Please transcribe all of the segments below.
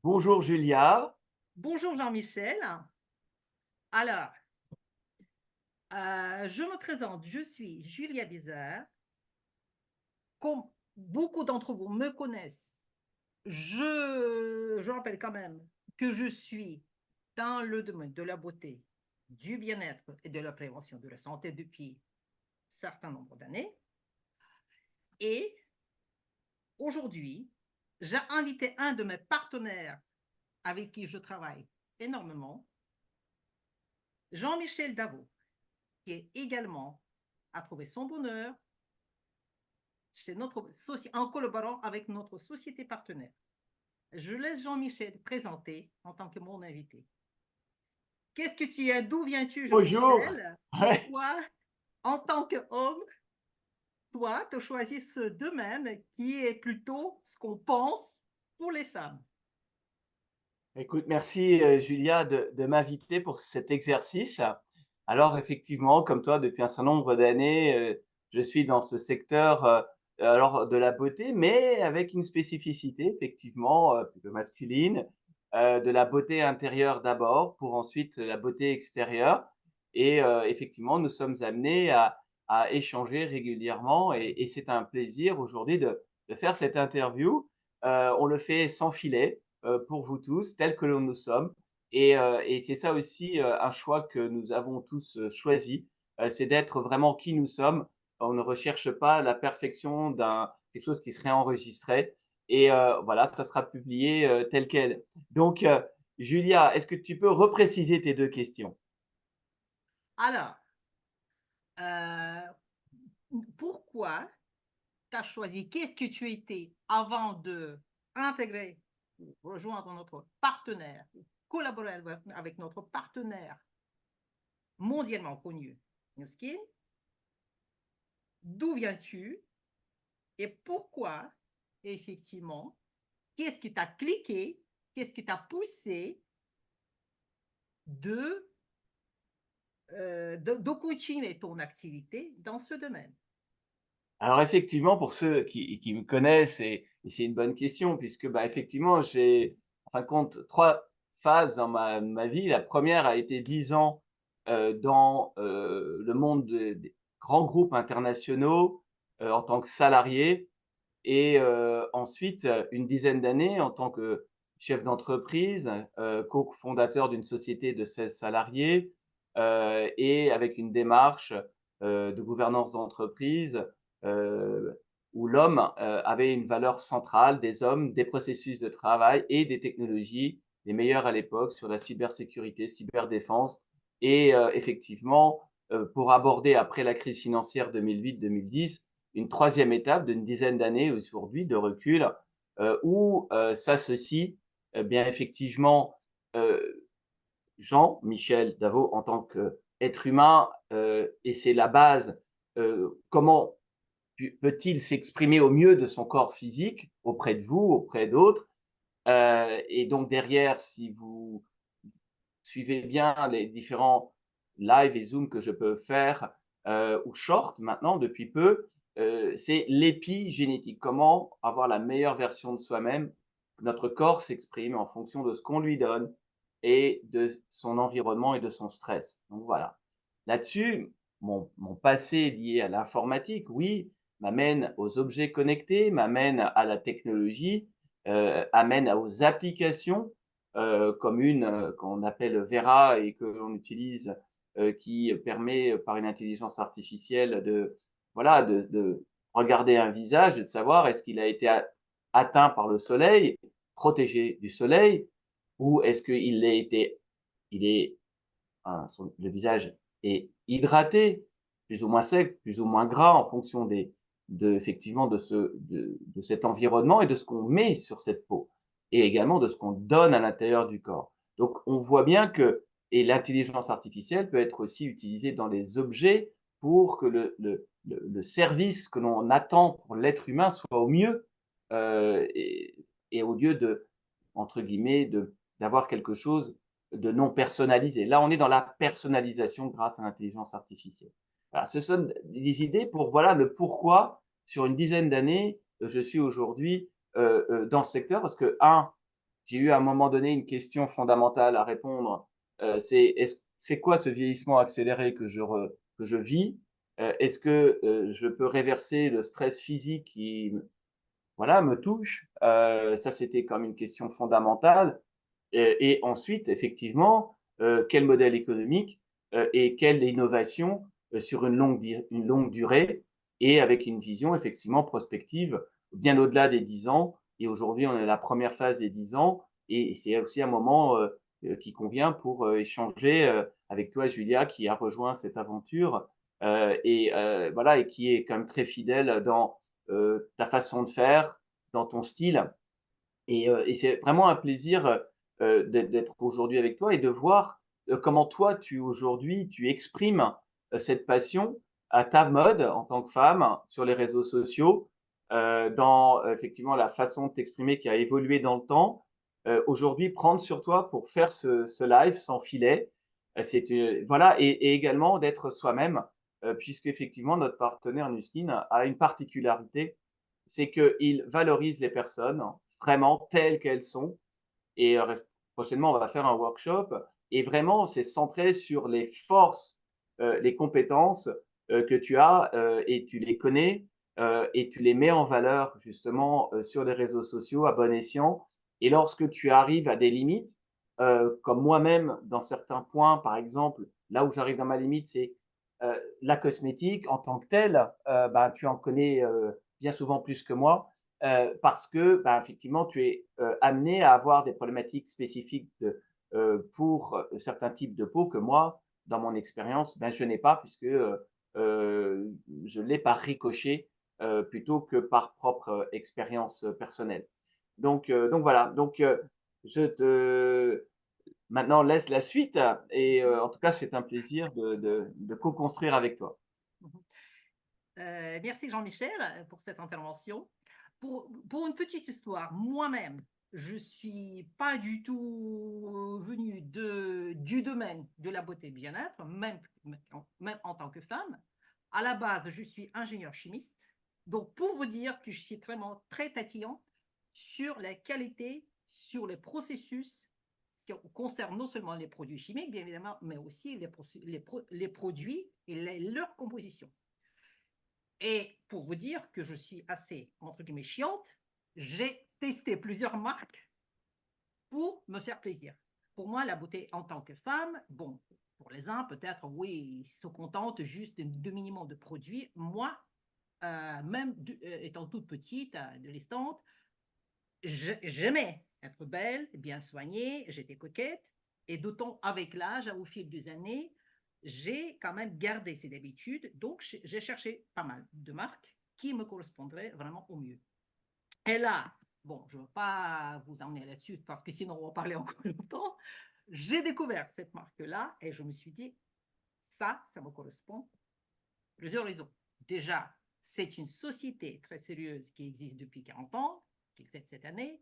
Bonjour Julia. Bonjour Jean-Michel. Alors, je me présente, je suis Julia Bizarre. Comme beaucoup d'entre vous me connaissent, je rappelle quand même que je suis dans le domaine de la beauté, du bien-être et de la prévention de la santé depuis un certain nombre d'années. Et aujourd'hui, j'ai invité un de mes partenaires avec qui je travaille énormément, Jean-Michel Davot, qui est également a trouvé son bonheur en collaborant avec notre société partenaire. Je laisse Jean-Michel présenter en tant que mon invité. Qu'est-ce que tu es? D'où viens-tu, Bonjour. Jean-Michel? Ouais. Pourquoi, en tant qu'homme, toi, tu as choisi ce domaine qui est plutôt ce qu'on pense pour les femmes? Écoute, merci Julia de m'inviter pour cet exercice. Alors effectivement, comme toi, depuis un certain nombre d'années, je suis dans ce secteur alors de la beauté, mais avec une spécificité effectivement plutôt masculine, de la beauté intérieure d'abord, pour ensuite la beauté extérieure. Et effectivement, nous sommes amenés à échanger régulièrement, et c'est un plaisir aujourd'hui de faire cette interview. On le fait sans filet pour vous tous, tels que nous sommes. Et c'est ça aussi un choix que nous avons tous choisi, c'est d'être vraiment qui nous sommes. On ne recherche pas la perfection d'un quelque chose qui serait enregistré. Et voilà, ça sera publié tel quel. Donc, Julia, est-ce que tu peux repréciser tes deux questions? Alors, euh, pourquoi tu as choisi, qu'est-ce que tu étais avant de intégrer, rejoindre notre partenaire, collaborer avec notre partenaire mondialement connu, New Skin? D'où viens-tu et pourquoi, effectivement, qu'est-ce qui t'a cliqué, qu'est-ce qui t'a poussé de, de continuer ton activité dans ce domaine? Alors effectivement, pour ceux qui me connaissent, et c'est une bonne question puisque, bah, effectivement, j'ai, en fin de compte, 3 phases dans ma vie. La première a été 10 ans, dans, le monde des grands groupes internationaux, en tant que salarié. Et ensuite, une dizaine d'années en tant que chef d'entreprise, cofondateur d'une société de 16 salariés, et avec une démarche, de gouvernance d'entreprise, heu, où l'homme, avait une valeur centrale, des hommes, des processus de travail et des technologies, les meilleures à l'époque sur la cybersécurité, cyberdéfense. Et effectivement, pour aborder après la crise financière 2008-2010, une troisième étape d'une dizaine d'années aujourd'hui de recul, où s'associe bien effectivement euh, Jean-Michel Davot en tant qu'être humain, et c'est la base. Comment peut-il s'exprimer au mieux de son corps physique auprès de vous, auprès d'autres? Et donc derrière, si vous suivez bien les différents live et Zoom que je peux faire, ou short maintenant depuis peu, c'est l'épigénétique. Comment avoir la meilleure version de soi-même. Notre corps s'exprime en fonction de ce qu'on lui donne et de son environnement et de son stress. Donc voilà. Là-dessus, mon passé lié à l'informatique, oui, m'amène aux objets connectés, m'amène à la technologie, amène aux applications comme une qu'on appelle Vera et que l'on utilise, qui permet par une intelligence artificielle de, voilà, de regarder un visage et de savoir est-ce qu'il a été atteint par le soleil, protégé du soleil, ou est-ce qu'il a été, il est, le visage est hydraté, plus ou moins sec, plus ou moins gras en fonction effectivement de cet environnement et de ce qu'on met sur cette peau, et également de ce qu'on donne à l'intérieur du corps. Donc on voit bien que, et l'intelligence artificielle peut être aussi utilisée dans les objets pour que le service que l'on attend pour l'être humain soit au mieux, et au lieu de, entre guillemets, d'avoir quelque chose de non personnalisé. Là, on est dans la personnalisation grâce à l'intelligence artificielle. Voilà, ce sont des idées pour, voilà, le pourquoi sur une dizaine d'années je suis aujourd'hui dans ce secteur, parce que un, j'ai eu à un moment donné une question fondamentale à répondre. C'est quoi ce vieillissement accéléré que je vis? Est-ce que, je peux réverser le stress physique qui, voilà, me touche? Ça, c'était comme une question fondamentale. Et ensuite, effectivement, quel modèle économique, et quelle innovation, sur une longue durée et avec une vision effectivement prospective bien au-delà des 10 ans. Et aujourd'hui, on est à la première phase des 10 ans et c'est aussi un moment, qui convient pour, échanger, avec toi, Julia, qui a rejoint cette aventure, voilà, et qui est quand même très fidèle dans, ta façon de faire, dans ton style. Et c'est vraiment un plaisir, d'être aujourd'hui avec toi et de voir, comment toi aujourd'hui tu exprimes, cette passion à ta mode en tant que femme sur les réseaux sociaux, dans effectivement la façon de t'exprimer qui a évolué dans le temps. Aujourd'hui prendre sur toi pour faire ce live sans filet, voilà, et également d'être soi-même, puisqu'effectivement notre partenaire Nuskin a une particularité, c'est qu'il valorise les personnes vraiment telles qu'elles sont. Et prochainement, on va faire un workshop. Et vraiment, c'est centré sur les forces, les compétences que tu as, et tu les connais, et tu les mets en valeur justement sur les réseaux sociaux à bon escient. Et lorsque tu arrives à des limites, comme moi-même dans certains points, par exemple, là où j'arrive dans ma limite, c'est la cosmétique en tant que telle. Bah, tu en connais bien souvent plus que moi, parce que, bah, effectivement, tu es, amené à avoir des problématiques spécifiques pour, certains types de peau que moi, dans mon expérience, ben, je n'ai pas puisque, je l'ai par ricochet, plutôt que par propre, expérience, personnelle. Donc voilà, je te maintenant laisse la suite et en tout cas, c'est un plaisir de co-construire avec toi. Merci Jean-Michel pour cette intervention. Pour une petite histoire, moi-même, je ne suis pas du tout venue du domaine de la beauté et bien-être, même en tant que femme. À la base, je suis ingénieur chimiste. Donc, pour vous dire que je suis vraiment très tatillante sur la qualité, sur les processus qui concernent non seulement les produits chimiques, bien évidemment, mais aussi les produits et leur composition. Et pour vous dire que je suis assez, entre guillemets, chiante, j'ai testé plusieurs marques pour me faire plaisir. Pour moi, la beauté en tant que femme, bon, pour les uns, peut-être, oui, ils se contentent juste de minimum de produits. Moi, même étant toute petite, adolescente, j'aimais être belle, bien soignée, j'étais coquette. Et d'autant avec l'âge, au fil des années, j'ai quand même gardé ces habitudes. Donc, j'ai cherché pas mal de marques qui me correspondraient vraiment au mieux. Et là, bon, je ne veux pas vous emmener là-dessus parce que sinon on va parler encore longtemps. J'ai découvert cette marque-là et je me suis dit, ça me correspond. Plusieurs raisons. Déjà, c'est une société très sérieuse qui existe depuis 40 ans, qui fête cette année.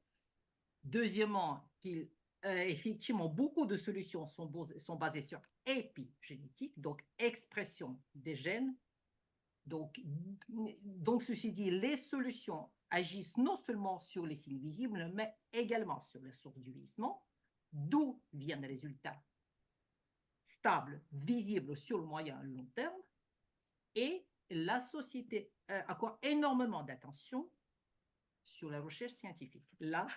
Deuxièmement, effectivement, beaucoup de solutions sont basées sur épigénétique, donc expression des gènes. Donc, ceci dit, les solutions agissent non seulement sur les signes visibles, mais également sur les sources du vieillissement, d'où viennent les résultats stables, visibles sur le moyen et le long terme. Et la société accorde énormément d'attention sur la recherche scientifique. Là,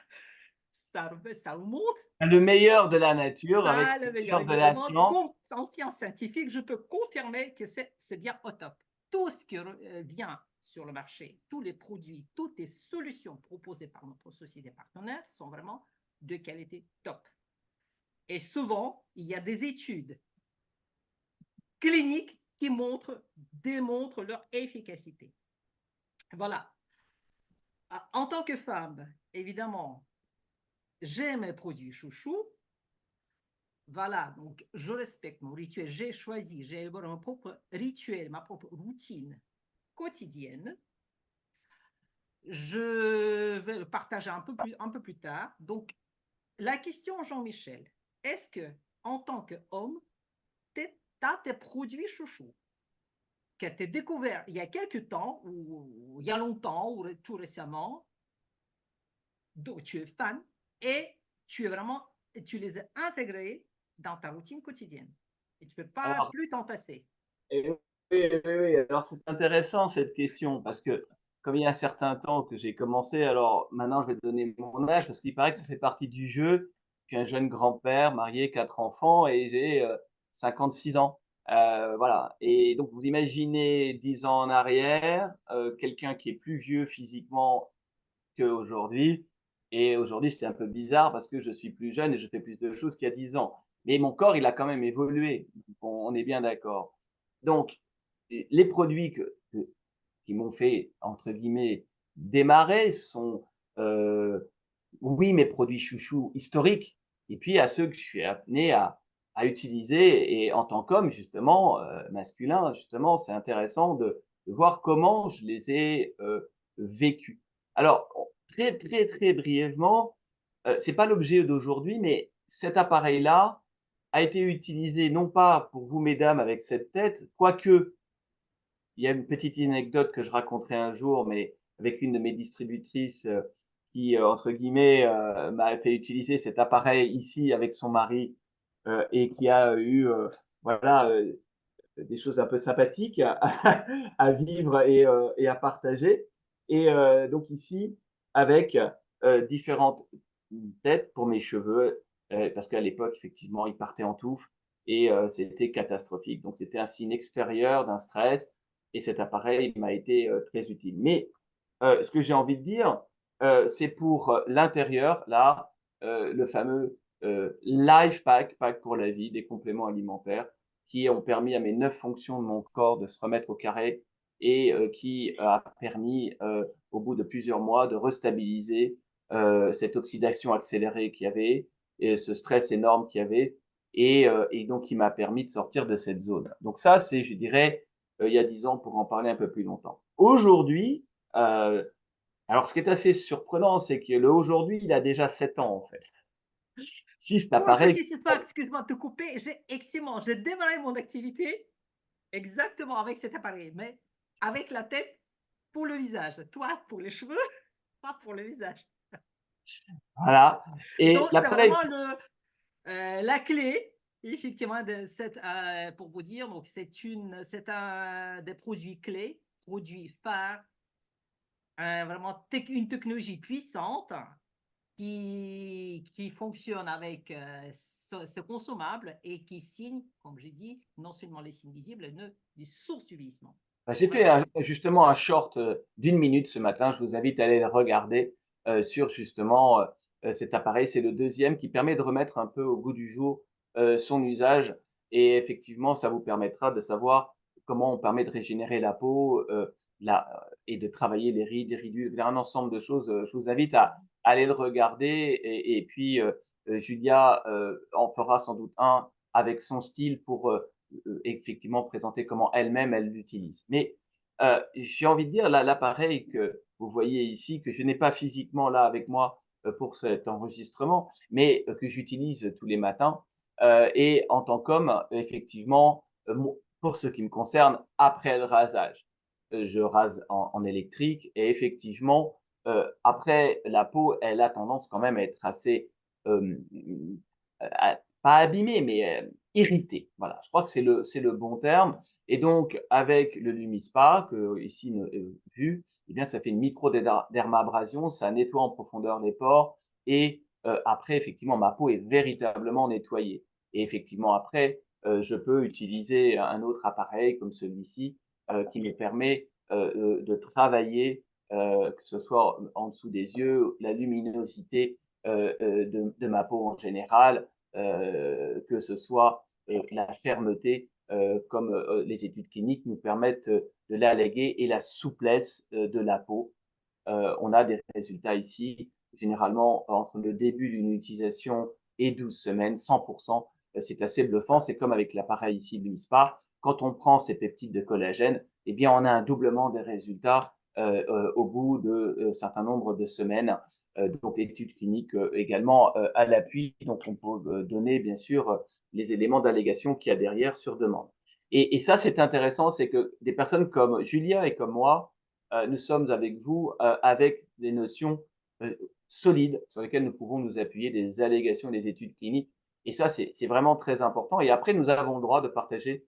ça remonte Le meilleur de la nature avec ça, le le meilleur, meilleur de la évidemment. science. En sciences scientifiques, je peux confirmer que c'est bien au top. Tout ce qui vient sur le marché, tous les produits, toutes les solutions proposées par notre société partenaire sont vraiment de qualité top. Et souvent, il y a des études cliniques qui démontrent leur efficacité. Voilà. En tant que femme, évidemment, j'aime mes produits chouchous. Voilà, donc je respecte mon rituel. J'ai choisi, j'ai élaboré mon propre rituel, ma propre routine quotidienne. Je vais le partager un peu plus tard. Donc, la question, Jean-Michel, est-ce que, en tant qu'homme, tu as tes produits chouchous que tu as découverts il y a quelques temps, ou il y a longtemps, ou tout récemment, dont tu es fan, et tu les as intégrés dans ta routine quotidienne. Et tu ne peux pas Alors, plus t'en passer. oui, oui, oui, oui. Alors, c'est intéressant cette question parce que comme il y a un certain temps que j'ai commencé, alors maintenant je vais te donner mon âge parce qu'il paraît que ça fait partie du jeu. Je suis un jeune grand-père, marié, 4 enfants et j'ai 56 ans. Voilà. Et donc, vous imaginez 10 ans en arrière, quelqu'un qui est plus vieux physiquement qu'aujourd'hui. Et aujourd'hui, c'est un peu bizarre parce que je suis plus jeune et je fais plus de choses qu'il y a 10 ans. Mais mon corps, il a quand même évolué. On est bien d'accord. Donc, les produits qui m'ont fait, entre guillemets, démarrer sont, oui, mes produits chouchous historiques. Et puis, à ceux que je suis amené à utiliser. Et en tant qu'homme, justement, masculin, justement, c'est intéressant de voir comment je les ai vécus. Alors, très, très, très brièvement, c'est pas l'objet d'aujourd'hui, mais cet appareil-là a été utilisé non pas pour vous, mesdames, avec cette tête, quoique il y a une petite anecdote que je raconterai un jour, mais avec une de mes distributrices qui, entre guillemets, m'a fait utiliser cet appareil ici avec son mari et qui a eu, voilà, des choses un peu sympathiques à vivre et à partager. Et donc ici, avec différentes têtes pour mes cheveux, parce qu'à l'époque, effectivement, ils partaient en touffe et c'était catastrophique. Donc c'était un signe extérieur d'un stress et cet appareil m'a été très utile. Mais ce que j'ai envie de dire, c'est pour l'intérieur, là, le fameux Life Pack, Pack pour la vie, des compléments alimentaires qui ont permis à mes 9 fonctions de mon corps de se remettre au carré et qui a permis, au bout de plusieurs mois, de restabiliser cette oxydation accélérée qu'il y avait et ce stress énorme qu'il y avait et donc qui m'a permis de sortir de cette zone. Donc ça, c'est, je dirais, il y a 10 ans pour en parler un peu plus longtemps. Aujourd'hui, alors ce qui est assez surprenant, c'est que le aujourd'hui, il a déjà 7 ans en fait. Si cet Pour une appareil petite histoire, excuse-moi de te couper, j'ai démarré mon activité exactement avec cet appareil, mais avec la tête pour le visage. Toi, pour les cheveux, pas pour le visage. voilà et Donc, c'est l'appareil vraiment la clé, effectivement, pour vous dire, donc c'est un des produits clés, produits phares, vraiment une technologie puissante qui fonctionne avec ce consommable et qui signe, comme j'ai dit, non seulement les signes visibles, mais les sources du vieillissement. bah, Donc j'ai fait vraiment, justement un short d'une minute ce matin. Je vous invite à aller le regarder sur justement cet appareil. C'est le deuxième qui permet de remettre un peu au goût du jour son usage. Et effectivement, ça vous permettra de savoir comment on permet de régénérer la peau et de travailler les rides, les ridules, un ensemble de choses. Je vous invite à aller le regarder. Et puis, Julia en fera sans doute un avec son style pour effectivement présenter comment elle-même elle l'utilise. Mais j'ai envie de dire, là, l'appareil que vous voyez ici, que je n'ai pas physiquement là avec moi pour cet enregistrement, mais que j'utilise tous les matins, et en tant qu'homme, effectivement, pour ce qui me concerne, après le rasage, je rase en électrique et effectivement, après, la peau, elle a tendance quand même à être assez, euh, pas abîmée, mais irrité. Voilà, je crois que c'est le bon terme. Et donc, avec le Lumispa, que ici vu, eh bien, ça fait une micro-dermabrasion, ça nettoie en profondeur les pores et après, effectivement, ma peau est véritablement nettoyée. Et effectivement, après, je peux utiliser un autre appareil comme celui-ci qui me permet de travailler, que ce soit en dessous des yeux, la luminosité de ma peau en général, que ce soit la fermeté, comme les études cliniques nous permettent de l'alléguer, et la souplesse de la peau. On a des résultats ici, généralement entre le début d'une utilisation et 12 semaines, 100%. C'est assez bluffant. C'est comme avec l'appareil ici de l'ISPA. Quand on prend ces peptides de collagène, eh bien, on a un doublement des résultats au bout de certain nombre de semaines. Donc, études cliniques également à l'appui. Donc, on peut donner, bien sûr, les éléments d'allégation qu'il y a derrière sur demande. Et ça, c'est intéressant, c'est que des personnes comme Julia et comme moi, nous sommes avec vous avec des notions solides sur lesquels nous pouvons nous appuyer, des allégations, des études cliniques. Et ça, c'est vraiment très important. Et après, nous avons le droit de partager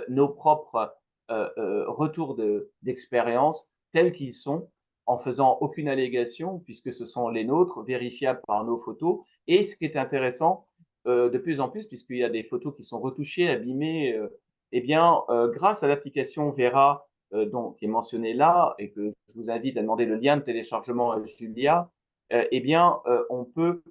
nos propres retours d'expérience tels qu'ils sont, en faisant aucune allégation, puisque ce sont les nôtres, vérifiables par nos photos. Et ce qui est intéressant, de plus en plus, puisqu'il y a des photos qui sont retouchées, abîmées, eh bien, grâce à l'application Vera, qui est mentionnée là, et que je vous invite à demander le lien de téléchargement à Julia, eh bien, on peut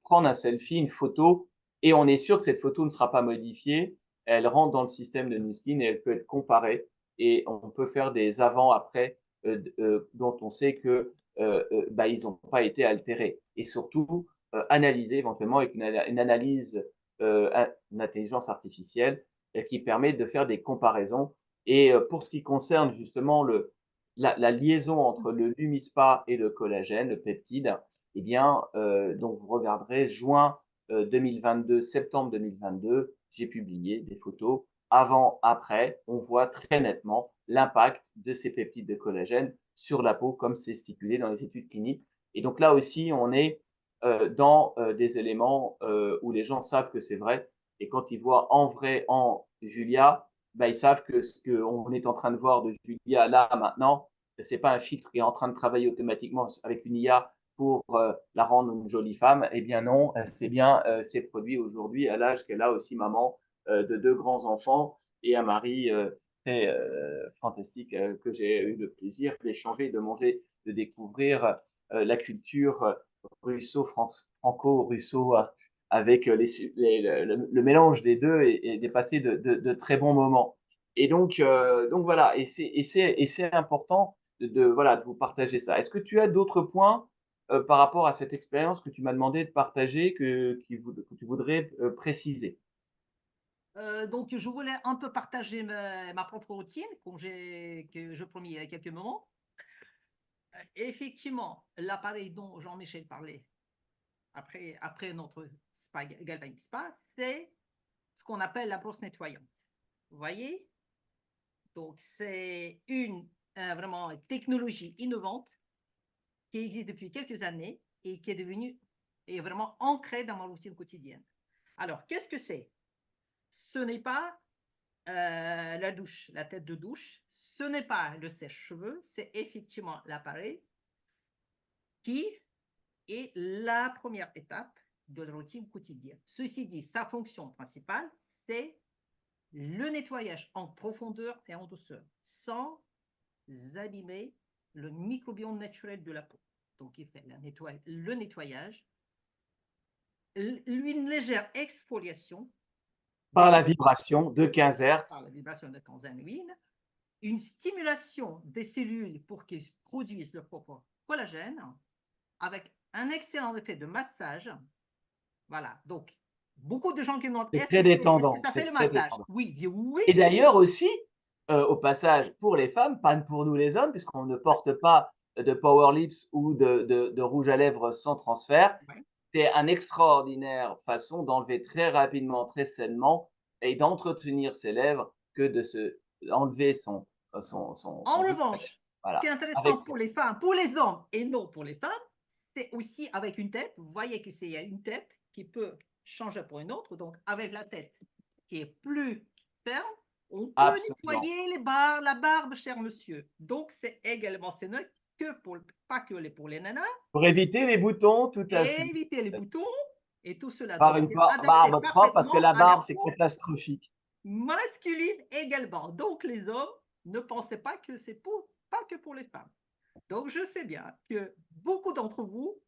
prendre un selfie, une photo, et on est sûr que cette photo ne sera pas modifiée. Elle rentre dans le système de Nuskin et elle peut être comparée. Et on peut faire des avant-après dont on sait que bah, ils n'ont pas été altérés. Et surtout, analyser éventuellement avec une analyse, une intelligence artificielle qui permet de faire des comparaisons. Et pour ce qui concerne justement la liaison entre le Lumispa et le collagène, le peptide, eh bien, donc vous regarderez juin 2022, septembre 2022, j'ai publié des photos avant, après. On voit très nettement l'impact de ces peptides de collagène sur la peau, comme c'est stipulé dans les études cliniques. Et donc là aussi, on est dans des éléments où les gens savent que c'est vrai. Et quand ils voient en vrai en Julia, bah, ils savent que ce qu'on est en train de voir de Julia là maintenant, ce n'est pas un filtre qui est en train de travailler automatiquement avec une IA pour la rendre une jolie femme. Eh bien non, c'est bien ces produits aujourd'hui à l'âge qu'elle a aussi maman de deux grands enfants et un mari très fantastique que j'ai eu le plaisir d'échanger, de manger, de découvrir la culture franco-russo avec le mélange des deux et de passer de très bons moments. Et donc voilà, et c'est important voilà, de vous partager ça. Est-ce que tu as d'autres points par rapport à cette expérience que tu m'as demandé de partager, que tu voudrais préciser? Donc, je voulais un peu partager ma propre routine, que je promis il y a quelques moments. Effectivement, l'appareil dont Jean-Michel parlait après notre spa, Galvanic Spa, c'est ce qu'on appelle la brosse nettoyante. Vous voyez? Donc, c'est une vraiment technologie innovante qui existe depuis quelques années et qui est devenue et vraiment ancrée dans ma routine quotidienne. Alors, qu'est-ce que c'est? Ce n'est pas la douche, la tête de douche, ce n'est pas le sèche-cheveux, c'est effectivement l'appareil qui est la première étape de la routine quotidienne. Ceci dit, sa fonction principale, c'est le nettoyage en profondeur et en douceur, sans abîmer le microbiome naturel de la peau. Donc, il fait le nettoyage, une légère exfoliation Par la des, vibration de 15 par Hertz. la vibration de tanzanine, une stimulation des cellules pour qu'ils produisent leur propre collagène, avec un excellent effet de massage. Voilà, donc beaucoup de gens qui me demandent C'est très est-ce que détendant, ça fait c'est le très massage? détendant. Oui, dis oui. Et d'ailleurs aussi, au passage, pour les femmes, pas pour nous les hommes, puisqu'on ne porte pas de Power Lips ou de rouge à lèvres sans transfert, Ouais. c'est une extraordinaire façon d'enlever très rapidement, très sainement et d'entretenir ses lèvres que de se enlever En son rouge à lèvres. revanche, ce qui est Voilà, intéressant avec pour les femmes, pour les hommes et non pour les femmes, c'est aussi avec une tête. Vous voyez que c'est une tête qui peut changer pour une autre. Donc, avec la tête qui est plus ferme, on peut absolument. nettoyer la barbe, cher monsieur. Donc, c'est également, ce n'est que pas que pour les nanas, Pour éviter les boutons, tout à fait. éviter les boutons et tout cela. Par Donc, une c'est adapté barbe propre, parce que parfaitement la à la barbe, c'est peau catastrophique. masculine également. Donc, les hommes, ne pensez pas que c'est pas que pour les femmes. Donc, je sais bien que beaucoup d'entre vous,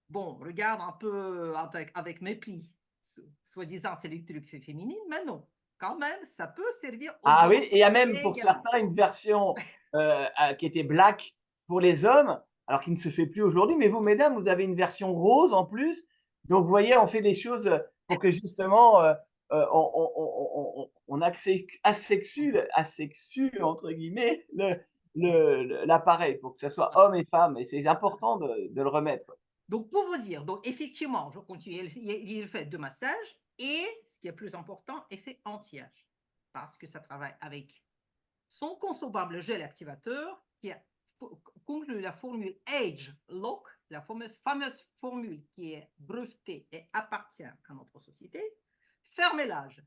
bon, regardent un peu avec mépris, soi-disant c'est l'électricité féminine, mais non, quand même, ça peut servir aux Ah oui, hommes et il y a même pour également. certains une version qui était black pour les hommes, alors qu'il ne se fait plus aujourd'hui. Mais vous, mesdames, vous avez une version rose en plus. Donc, vous voyez, on fait des choses pour que justement on asexue, entre guillemets, l'appareil pour que ce soit Voilà. homme et femme. Et c'est important de le remettre. Donc, pour vous dire, donc effectivement, je continue, il fait de massage et, ce qui est plus important, effet anti-âge, parce que ça travaille avec son consommable gel activateur qui a conclu la formule Age Lock la fameuse formule qui est brevetée et appartient à notre société, fermer l'âge.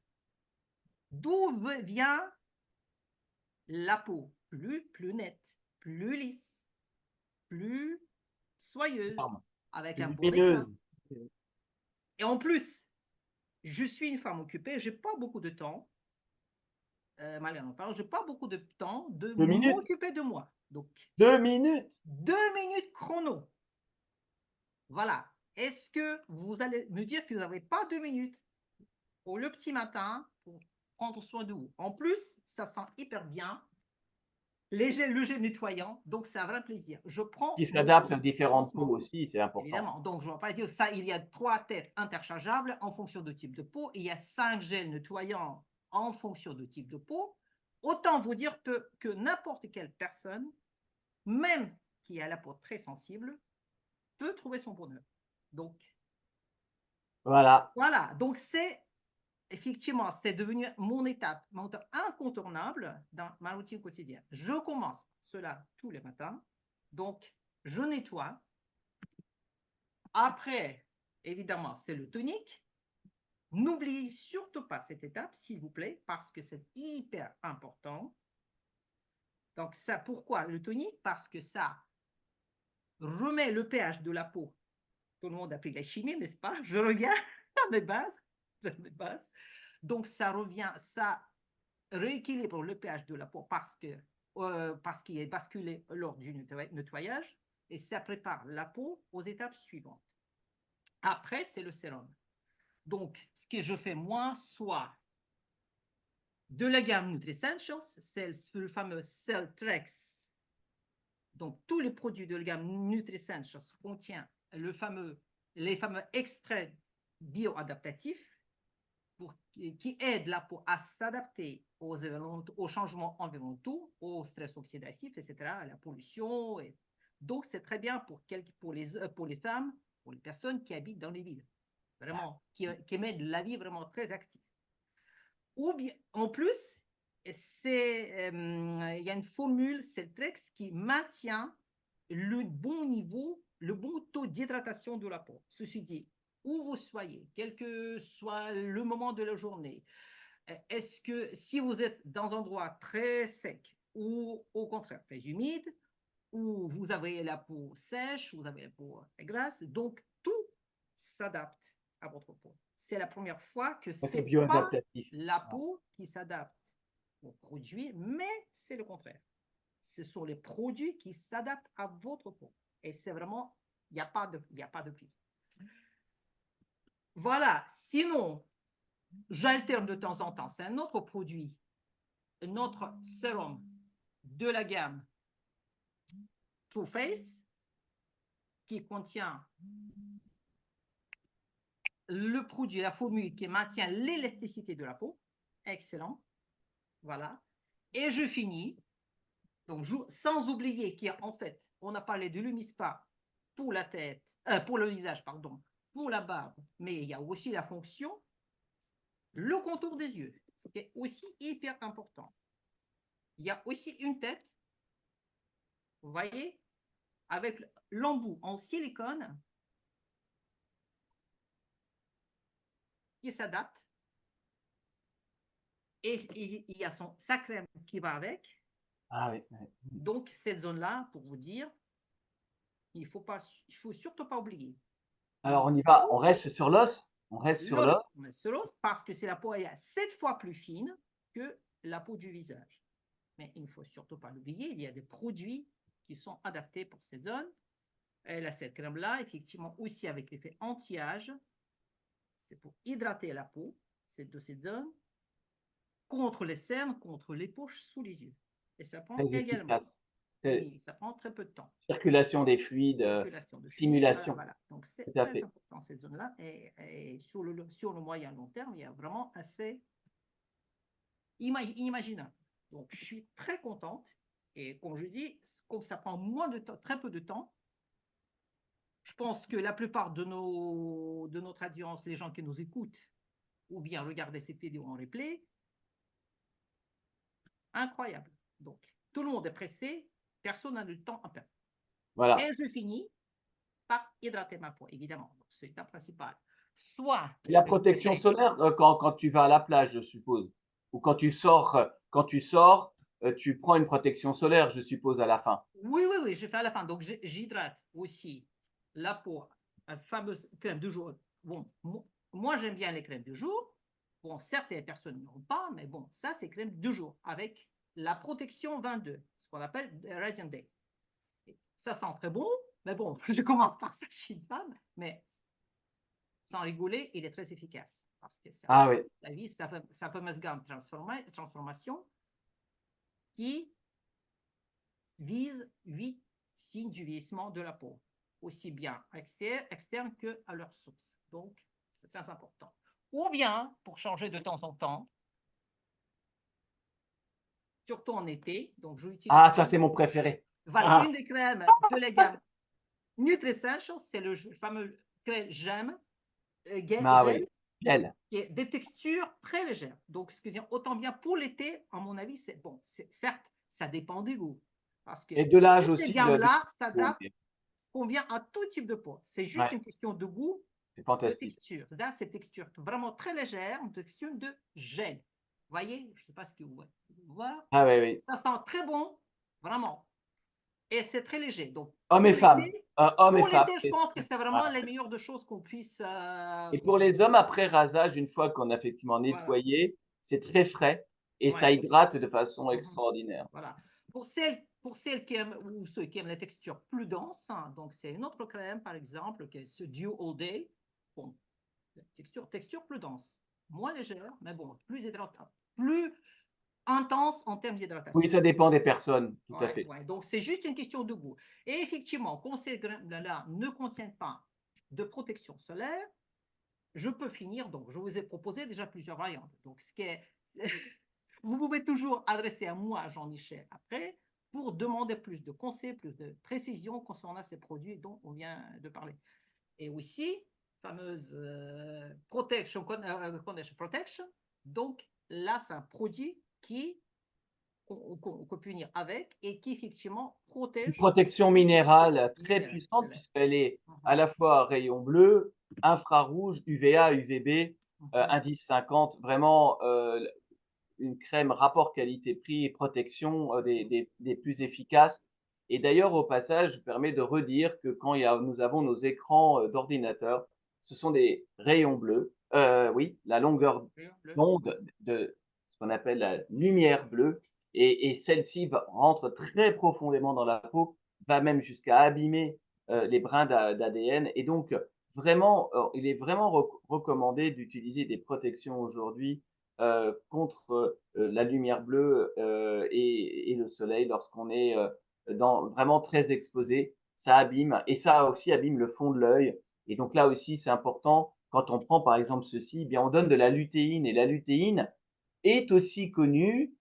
D'où vient la peau plus nette, plus lisse, plus soyeuse, Pardon. avec Plus un bon lumineuse. éclat. Et en plus, je suis une femme occupée, je n'ai pas beaucoup de temps. Marianne en parle, je n'ai pas beaucoup de temps de 2 minutes. m'occuper de moi. Donc, 2 minutes. 2 minutes chrono. Voilà. Est-ce que vous allez me dire que vous n'avez pas 2 minutes pour le petit matin pour prendre soin de vous? En plus, ça sent hyper bien. Le gel nettoyant, donc c'est un vrai plaisir. Je prends Qui mon s'adapte temps, aux différentes peaux franchement, aussi, c'est important. évidemment. Donc, je ne vais pas dire ça, il y a 3 têtes interchangeables en fonction de type de peau. Il y a 5 gels nettoyants en fonction de type de peau. Autant vous dire que n'importe quelle personne, même qui a la peau très sensible, peut trouver son bonheur. Donc, Voilà. voilà. Donc, c'est effectivement, c'est devenu mon étape incontournable dans ma routine quotidienne. Je commence cela tous les matins. Donc, je nettoie. Après, évidemment, c'est le tonique. N'oubliez surtout pas cette étape, s'il vous plaît, parce que c'est hyper important. Donc, ça, pourquoi le tonique? Parce que ça remet le pH de la peau. Tout le monde a pris la chimie, n'est-ce pas? Je regarde à mes bases. Donc, ça revient, ça rééquilibre le pH de la peau parce qu'il est basculé lors du nettoyage et ça prépare la peau aux étapes suivantes. Après, c'est le sérum. Donc, ce que je fais moi, soit de la gamme NutriEssentials, c'est le fameux Celltrex. Donc, tous les produits de la gamme NutriEssentials contiennent les fameux extraits bioadaptatifs qui aident la peau à s'adapter aux changements environnementaux, au stress oxydatif, etc., à la pollution. Donc, c'est très bien pour les femmes, pour les personnes qui habitent dans les villes, vraiment, qui mènent la vie vraiment très active. Ou bien, en plus, il y a une formule, c'est le Trex, qui maintient le bon niveau, le bon taux d'hydratation de la peau. Ceci dit, où vous soyez, quel que soit le moment de la journée, est-ce que si vous êtes dans un endroit très sec ou au contraire très humide, où vous avez la peau sèche, vous avez la peau grasse, donc tout s'adapte à votre peau. C'est la première fois que ce C'est n'est pas bioadaptatif. la peau qui s'adapte aux produits, mais c'est le contraire. Ce sont les produits qui s'adaptent à votre peau. Et c'est vraiment, il n'y a pas de prix. Voilà. Sinon, j'alterne de temps en temps. C'est un autre produit, un autre sérum de la gamme Too Faced qui contient le produit, la formule qui maintient l'élasticité de la peau. Excellent. Voilà. Et je finis. Donc, sans oublier qu'en fait, on a parlé de l'Humispa pour la tête, pour le visage, pardon, pour la barbe, mais il y a aussi la fonction, le contour des yeux, ce qui est aussi hyper important. Il y a aussi une tête, vous voyez, avec l'embout en silicone qui s'adapte. Et il y a sa crème qui va avec. Ah oui. Donc, cette zone-là, pour vous dire, il faut surtout pas oublier. Alors, on y va. On reste sur l'os. On reste sur l'os. L'os, parce que c'est la peau 7 fois plus fine que la peau du visage. Mais il ne faut surtout pas l'oublier, il y a des produits qui sont adaptés pour cette zone. Elle a cette crème-là, effectivement, aussi avec l'effet anti-âge. C'est pour hydrater la peau de cette zone, contre les cernes, contre les poches, sous les yeux. Et ça prend Très également. efficace. Oui, ça prend très peu de temps. Circulation des fluides, Circulation de fluide, stimulation. voilà. Donc, c'est Tout à très fait. important, cette zone-là. Et sur le moyen long terme, il y a vraiment un fait inimaginable. Donc, je suis très contente. Et comme je dis, comme ça prend moins de temps, très peu de temps, je pense que la plupart de notre audience, les gens qui nous écoutent, ou bien regarder cette vidéo en replay, incroyable. Donc, tout le monde est pressé, personne n'a le temps à perdre. Voilà. Et je finis par hydrater ma peau, évidemment. C'est l'étape principale. Soit Et la je protection protège. solaire, quand tu vas à la plage, je suppose? Ou quand tu sors, tu prends une protection solaire, je suppose, à la fin? Oui, oui, oui, je fais à la fin. Donc, j'hydrate aussi la peau, la fameuse crème du jour. Bon, moi, j'aime bien les crèmes du jour. Bon, certaines personnes n'ont pas, mais bon, ça, c'est crème du jour avec la protection 22, ce qu'on appelle Radiant Day. Ça sent très bon, mais bon, je commence par ça, je suis une femme, mais sans rigoler, il est très efficace parce que Ah oui. ça vise sa fameuse gamme transformation qui vise 8 signes du vieillissement de la peau, aussi bien externe qu'à leur source. Donc, c'est très important. Ou bien, pour changer de temps en temps, surtout en été, donc je utilise Ah, ça, c'est mon préféré. voilà, Ah, une des crèmes de la gamme Nutri-Essentials, c'est le fameux crème gel, ah gel oui, miel. qui est des textures très légères. Donc, excusez, autant bien pour l'été, à mon avis, c'est bon. Certes, ça dépend des goûts. Parce que Et de l'âge toutes ces aussi de gammes-là oui, s'adaptent, convient à tout type de peau. C'est juste ouais, une question de goût, c'est de fantastique. texture. Là, c'est texture vraiment très légère, une texture de gel. Vous voyez, je ne sais pas ce que vous voyez. Voilà. Ah oui, oui. Ça sent très bon, vraiment. Et c'est très léger. Donc, Hommes et femmes, hommes et pour femmes, l'été, je pense que c'est vraiment voilà. les meilleures de choses qu'on puisse. Et pour les hommes, après rasage, une fois qu'on a effectivement Voilà. nettoyé, c'est très frais et ça Ouais. hydrate de façon Mhm. extraordinaire. Voilà. Pour celles qui aiment ou ceux qui aiment les textures plus denses, hein, donc c'est une autre crème, par exemple, qui est ce Dew All Day. Bon, texture plus dense, moins légère, mais bon, plus hydratante, plus intense en termes Oui, d'hydratation. ça dépend des personnes, tout à Ouais, fait. ouais. Donc, c'est juste une question de goût. Et effectivement, quand ces graines-là ne contiennent pas de protection solaire, je peux finir. Donc, je vous ai proposé déjà plusieurs variantes. Donc, ce qui est, vous pouvez toujours adresser à moi, Jean-Michel, après, pour demander plus de conseils, plus de précisions concernant ces produits dont on vient de parler. Et aussi, fameuse condition protection. Donc, là, c'est un produit qu'on peut venir avec et qui, effectivement, Une protège protection minérale très minérale. puissante puisqu'elle est à Mhm, la fois rayon bleu, infrarouge, UVA, UVB, mhm. indice 50, vraiment une crème rapport qualité-prix et protection des plus efficaces. Et d'ailleurs, au passage, je permets de redire que quand nous avons nos écrans d'ordinateur, ce sont des rayons bleus, oui, la longueur Le- d'onde de ce qu'on appelle la lumière bleue, et celle-ci rentre très profondément dans la peau, va même jusqu'à abîmer les brins d'ADN. Et donc, vraiment, il est vraiment recommandé d'utiliser des protections aujourd'hui contre la lumière bleue et le soleil lorsqu'on est vraiment très exposé. Ça abîme et ça aussi abîme le fond de l'œil. Et donc là aussi, c'est important quand on prend par exemple ceci, eh bien on donne de la lutéine et la lutéine est aussi connue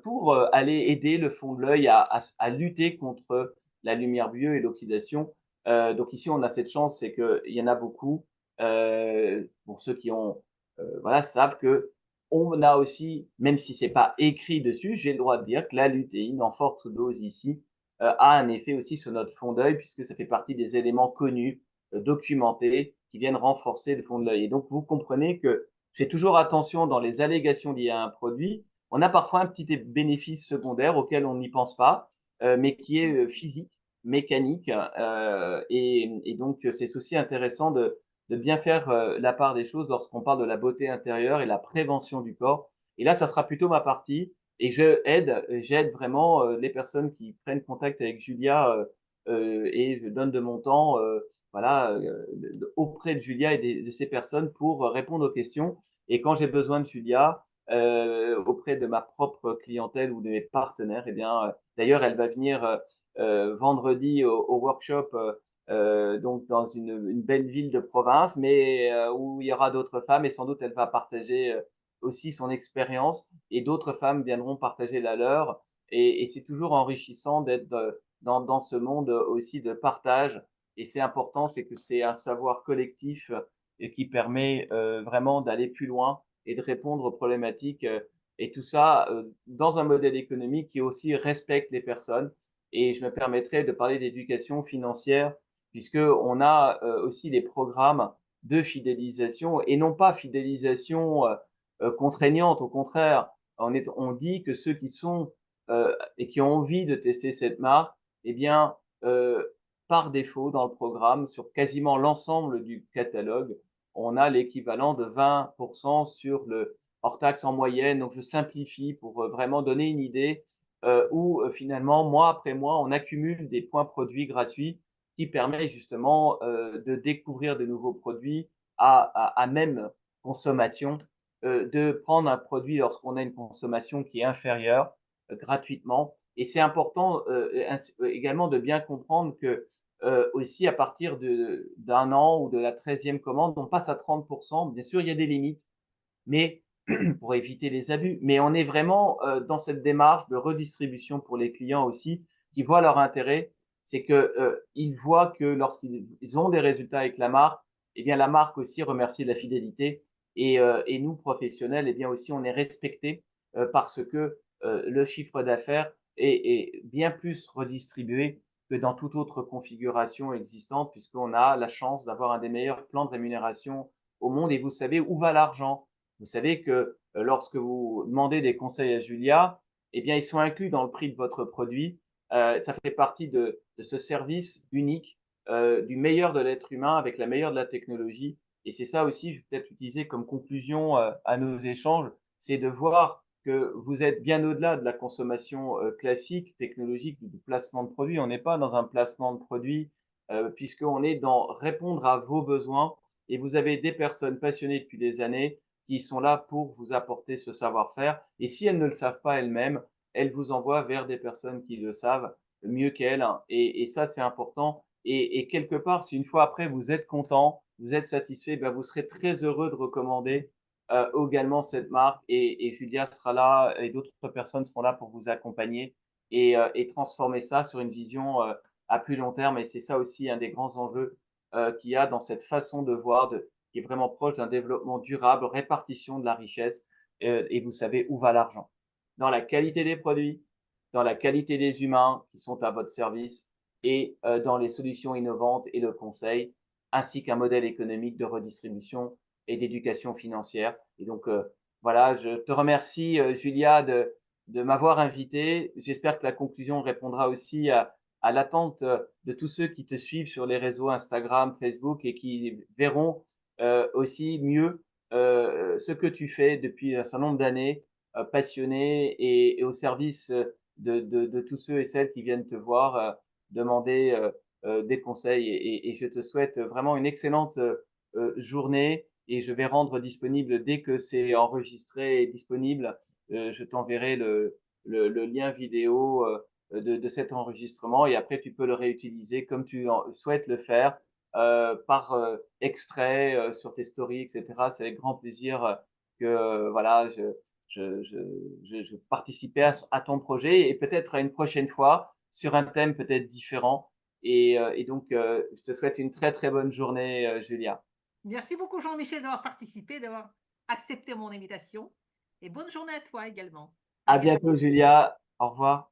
pour aller aider le fond de l'œil à lutter contre la lumière bleue et l'oxydation. Donc ici, on a cette chance, c'est qu'il y en a beaucoup. Pour ceux qui ont, voilà, savent que on a aussi, même si c'est pas écrit dessus, j'ai le droit de dire que la lutéine en forte dose ici a un effet aussi sur notre fond d'œil puisque ça fait partie des éléments connus, documentés, qui viennent renforcer le fond de l'œil. Et donc vous comprenez que je fais toujours attention dans les allégations liées à un produit. On a parfois un petit bénéfice secondaire auquel on n'y pense pas, mais qui est physique, mécanique, et donc c'est aussi intéressant de bien faire la part des choses lorsqu'on parle de la beauté intérieure et la prévention du corps. Et là, ça sera plutôt ma partie. Et j'aide vraiment les personnes qui prennent contact avec Julia et je donne de mon temps, voilà, auprès de Julia et de ces personnes pour répondre aux questions. Et quand j'ai besoin de Julia, auprès de ma propre clientèle ou de mes partenaires, eh bien, d'ailleurs, elle va venir vendredi au workshop donc dans une belle ville de province, mais où il y aura d'autres femmes et sans doute elle va partager aussi son expérience et d'autres femmes viendront partager la leur. Et c'est toujours enrichissant d'être dans ce monde aussi de partage. Et c'est important, c'est que c'est un savoir collectif et qui permet vraiment d'aller plus loin et de répondre aux problématiques. Et tout ça dans un modèle économique qui aussi respecte les personnes. Et je me permettrai de parler d'éducation financière puisqu'on a aussi des programmes de fidélisation et non pas fidélisation contraignante. Au contraire, on dit que ceux qui sont et qui ont envie de tester cette marque, eh bien, par défaut, dans le programme, sur quasiment l'ensemble du catalogue, on a l'équivalent de 20% sur le hors taxe en moyenne. Donc, je simplifie pour vraiment donner une idée où finalement, mois après mois, on accumule des points produits gratuits qui permet justement de découvrir de nouveaux produits à même consommation, de prendre un produit lorsqu'on a une consommation qui est inférieure gratuitement. Et c'est important également de bien comprendre que aussi à partir d'un an ou de la 13e commande, on passe à 30%. Bien sûr, il y a des limites, mais pour éviter les abus. Mais on est vraiment dans cette démarche de redistribution pour les clients aussi, qui voient leur intérêt. C'est que ils voient que lorsqu'ils ont des résultats avec la marque, eh bien la marque aussi remercie de la fidélité. Et nous, professionnels, eh bien aussi, on est respectés parce que le chiffre d'affaires est bien plus redistribué que dans toute autre configuration existante, puisqu'on a la chance d'avoir un des meilleurs plans de rémunération au monde. Et vous savez où va l'argent. Vous savez que lorsque vous demandez des conseils à Julia, eh bien, ils sont inclus dans le prix de votre produit. Ça fait partie de ce service unique du meilleur de l'être humain avec la meilleure de la technologie. Et c'est ça aussi, je vais peut-être utiliser comme conclusion à nos échanges, c'est de voir que vous êtes bien au-delà de la consommation classique, technologique, du placement de produits. On n'est pas dans un placement de produits puisqu'on est dans répondre à vos besoins et vous avez des personnes passionnées depuis des années qui sont là pour vous apporter ce savoir-faire. Et si elles ne le savent pas elles-mêmes, elles vous envoient vers des personnes qui le savent mieux qu'elles. Et ça, c'est important. Et quelque part, si une fois après, vous êtes content, vous êtes satisfait, ben, vous serez très heureux de recommander également cette marque. Et Julia sera là et d'autres personnes seront là pour vous accompagner et transformer ça sur une vision à plus long terme. Et c'est ça aussi un des grands enjeux qu'il y a dans cette façon de voir, qui est vraiment proche d'un développement durable, répartition de la richesse, et vous savez où va l'argent. Dans la qualité des produits, dans la qualité des humains qui sont à votre service et dans les solutions innovantes et le conseil, ainsi qu'un modèle économique de redistribution et d'éducation financière. Et donc, voilà, je te remercie, Julia, de m'avoir invité. J'espère que la conclusion répondra aussi à l'attente de tous ceux qui te suivent sur les réseaux Instagram, Facebook et qui verront aussi mieux ce que tu fais depuis un certain nombre d'années, passionné et au service de tous ceux et celles qui viennent te voir demander des conseils. Et je te souhaite vraiment une excellente journée et je vais rendre disponible dès que c'est enregistré et disponible. Je t'enverrai le lien vidéo de cet enregistrement et après tu peux le réutiliser comme tu souhaites le faire par extrait sur tes stories, etc. C'est avec grand plaisir que voilà, je participais à ton projet et peut-être à une prochaine fois sur un thème peut-être différent. Et donc, je te souhaite une très très bonne journée, Julia. Merci beaucoup, Jean-Michel, d'avoir participé, d'avoir accepté mon invitation. Et bonne journée à toi également. À À bientôt. bientôt, Julia. Au revoir.